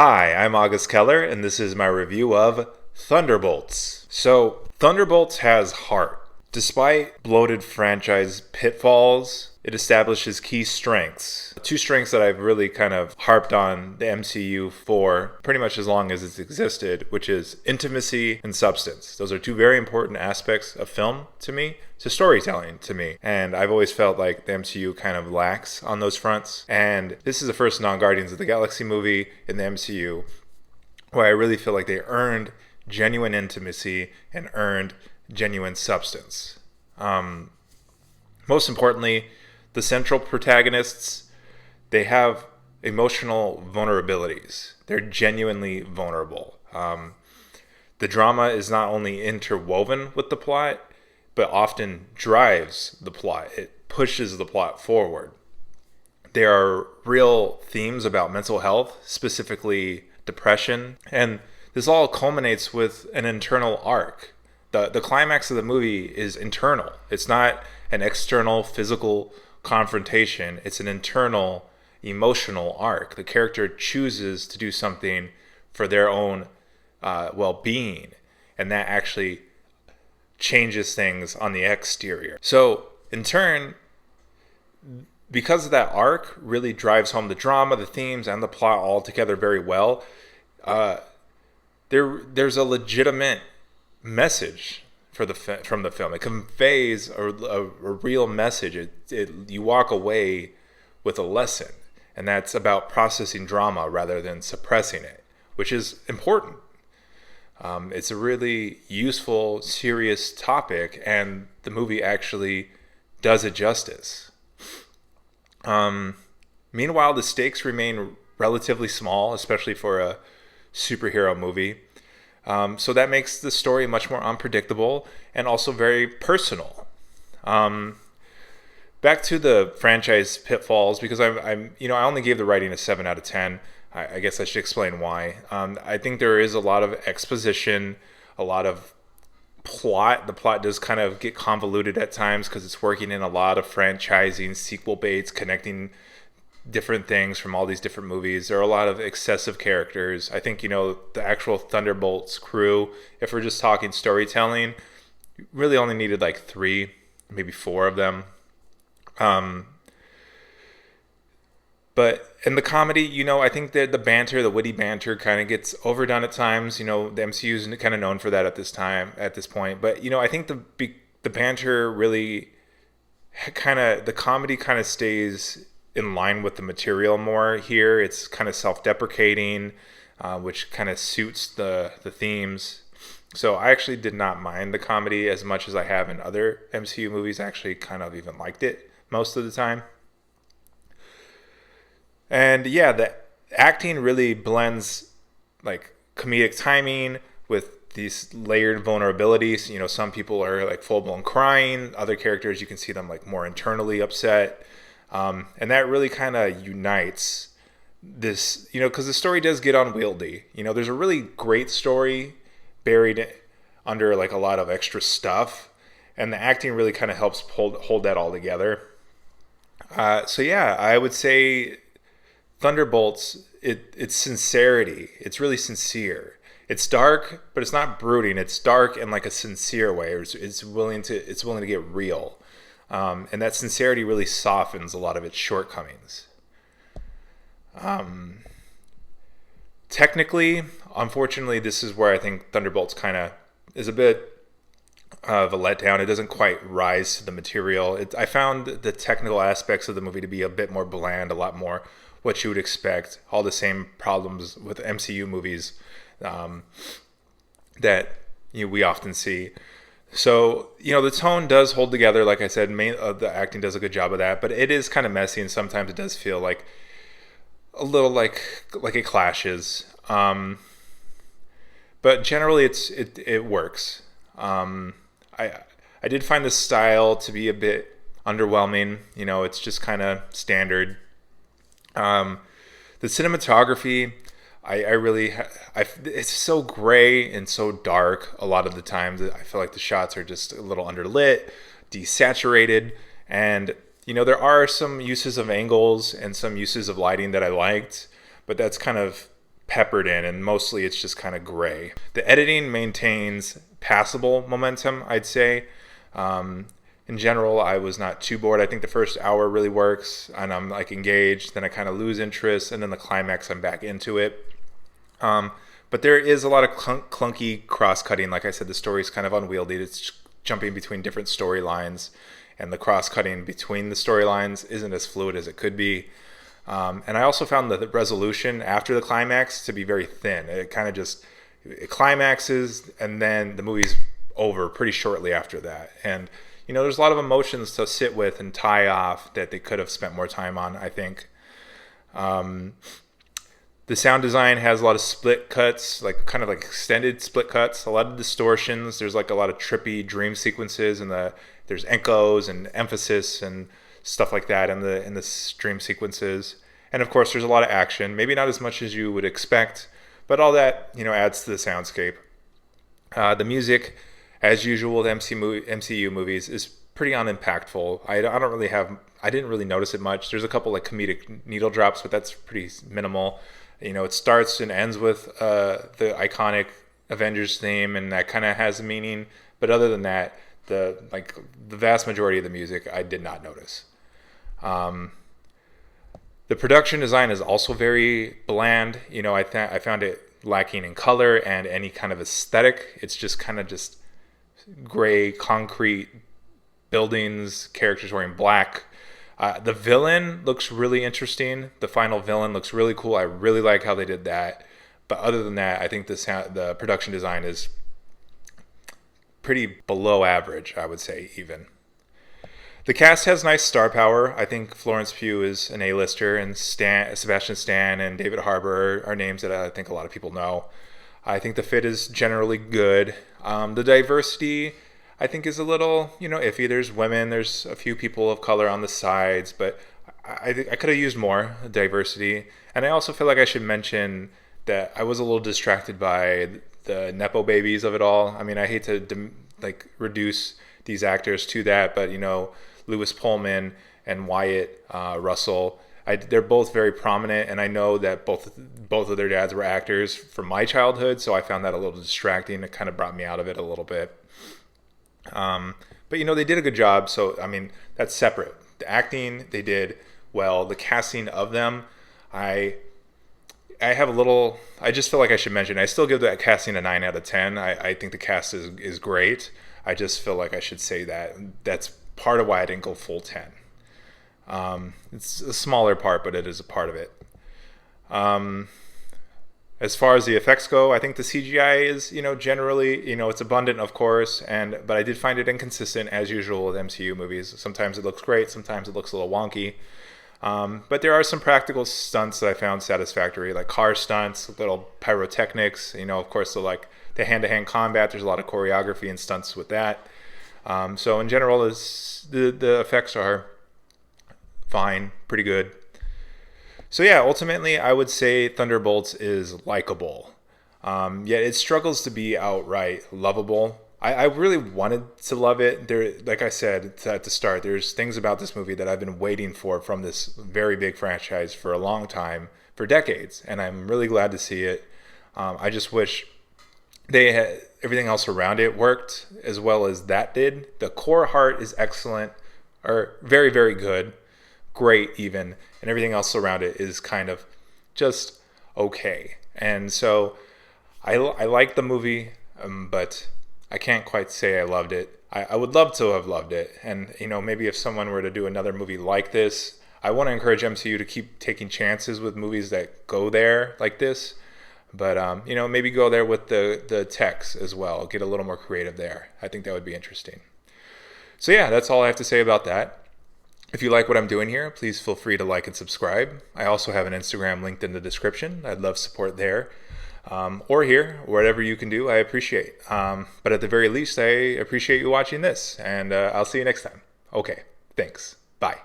Hi, I'm August Keller, and this is my review of Thunderbolts. So, Thunderbolts has heart. Despite bloated franchise pitfalls, it establishes key strengths. Two strengths that I've really kind of harped on the MCU for pretty much as long as it's existed, which is intimacy and substance. Those are two very important aspects of film to me, to storytelling to me. And I've always felt like the MCU kind of lacks on those fronts. And this is the first non-Guardians of the Galaxy movie in the MCU where I really feel like they earned genuine intimacy and earned genuine substance. Most importantly, the central protagonists, they have emotional vulnerabilities. They're genuinely vulnerable. The drama is not only interwoven with the plot, but often drives the plot. It pushes the plot forward. There are real themes about mental health, specifically depression, and this all culminates with an internal arc. The climax of the movie is internal. It's not an external physical confrontation. It's an internal emotional arc. The character chooses to do something for their own well-being, and that actually changes things on the exterior. So, in turn, because of that arc really drives home the drama, the themes, and the plot all together very well, there's a legitimate message from the film. It conveys a real message. You walk away with a lesson, and that's about processing drama rather than suppressing it, which is important. It's a really useful, serious topic, and the movie actually does it justice. Meanwhile, the stakes remain relatively small, especially for a superhero movie. So that makes the story much more unpredictable and also very personal. Back to the franchise pitfalls, because I only gave the writing a 7 out of 10. I guess I should explain why. I think there is a lot of exposition, a lot of plot. The plot does kind of get convoluted at times because it's working in a lot of franchising, sequel baits, connecting different things from all these different movies. There are a lot of excessive characters. I think, the actual Thunderbolts crew, if we're just talking storytelling, really only needed like 3, maybe 4 of them. But in the comedy, I think that the witty banter kind of gets overdone at times. The MCU is kind of known for that at this point. But, I think the banter really the comedy kind of stays in line with the material more here. It's kind of self-deprecating, which kind of suits the themes. So I actually did not mind the comedy as much as I have in other MCU movies. I actually kind of even liked it most of the time. And yeah, the acting really blends like comedic timing with these layered vulnerabilities. Some people are like full-blown crying. Other characters, you can see them like more internally upset. And that really kind of unites this, because the story does get unwieldy. There's a really great story buried under like a lot of extra stuff, and the acting really kind of helps hold that all together. So yeah, I would say Thunderbolts, it's sincerity. It's really sincere. It's dark, but it's not brooding. It's dark in like a sincere way. It's willing to get real. And that sincerity really softens a lot of its shortcomings. Technically, unfortunately, this is where I think Thunderbolts kind of is a bit of a letdown. It doesn't quite rise to the material. I found the technical aspects of the movie to be a bit more bland, a lot more what you would expect. All the same problems with MCU movies that we often see. So, the tone does hold together. Like I said, the acting does a good job of that, but it is kind of messy, and sometimes it does feel like a little like it clashes. But generally, it works. I did find the style to be a bit underwhelming. It's just kind of standard. The cinematography, it's so gray and so dark a lot of the times. I feel like the shots are just a little underlit, desaturated, and there are some uses of angles and some uses of lighting that I liked, but that's kind of peppered in, and mostly it's just kind of gray. The editing maintains passable momentum, I'd say. In general, I was not too bored. I think the first hour really works, and I'm like engaged. Then I kind of lose interest, and then the climax, I'm back into it. But there is a lot of clunky cross-cutting. Like I said, the story is kind of unwieldy. It's jumping between different storylines, and the cross-cutting between the storylines isn't as fluid as it could be. And I also found the resolution after the climax to be very thin. It kind of just, it climaxes, and then the movie's over pretty shortly after that. And, you know, there's a lot of emotions to sit with and tie off that they could have spent more time on, I think. The sound design has a lot of split cuts, like kind of like extended split cuts, a lot of distortions. There's like a lot of trippy dream sequences, and there's echoes and emphasis and stuff like that in the dream sequences. And of course, there's a lot of action. Maybe not as much as you would expect, but all that, you know, adds to the soundscape. The music, as usual with MCU movies, is pretty unimpactful. I didn't really notice it much. There's a couple like comedic needle drops, but that's pretty minimal. You know, it starts and ends with the iconic Avengers theme, and that kind of has a meaning. But other than that, the vast majority of the music I did not notice. The production design is also very bland. You know, I found it lacking in color and any kind of aesthetic. It's just kind of just gray, concrete buildings, characters wearing black. The villain looks really interesting. The final villain looks really cool. I really like how they did that. But other than that, I think the production design is pretty below average, I would say, even. The cast has nice star power. I think Florence Pugh is an A-lister, and Sebastian Stan and David Harbour are names that I think a lot of people know. I think the fit is generally good. The diversity, I think, is a little, you know, iffy. There's women, there's a few people of color on the sides, but I think I could have used more diversity. And I also feel like I should mention that I was a little distracted by the Nepo babies of it all. I mean, I hate to reduce these actors to that, but, you know, Pullman and Wyatt Russell, they're both very prominent, and I know that both of their dads were actors from my childhood, so I found that a little distracting. It kind of brought me out of it a little bit. But, you know, they did a good job, so, I mean, that's separate. The acting, they did well. The casting of them, I just feel like I should mention, I still give that casting a 9 out of 10. I think the cast is great. I just feel like I should say that. That's part of why I didn't go full 10. It's a smaller part, but it is a part of it. As far as the effects go, I think the CGI is, you know, generally, you know, it's abundant, of course, but I did find it inconsistent, as usual with MCU movies. Sometimes it looks great, sometimes it looks a little wonky. But there are some practical stunts that I found satisfactory, like car stunts, little pyrotechnics, you know, of course, the hand-to-hand combat, there's a lot of choreography and stunts with that. So in general, the effects are fine, pretty good. So yeah, ultimately, I would say Thunderbolts is likable. Yet it struggles to be outright lovable. I really wanted to love it. Like I said at the start, there's things about this movie that I've been waiting for from this very big franchise for a long time, for decades, and I'm really glad to see it. I just wish everything else around it worked as well as that did. The core heart is excellent, or very, very good, great even, and everything else around it is kind of just okay. And so I like the movie, but I can't quite say I loved it. I would love to have loved it, and, you know, maybe if someone were to do another movie like this, I want to encourage MCU to keep taking chances with movies that go there like this. But, you know, maybe go there with the text as well. Get a little more creative there. I think that would be interesting. So yeah, that's all I have to say about that. If you like what I'm doing here, please feel free to like and subscribe. I also have an Instagram linked in the description. I'd love support there. Or here, whatever you can do, I appreciate. But at the very least, I appreciate you watching this. And I'll see you next time. Okay, thanks. Bye.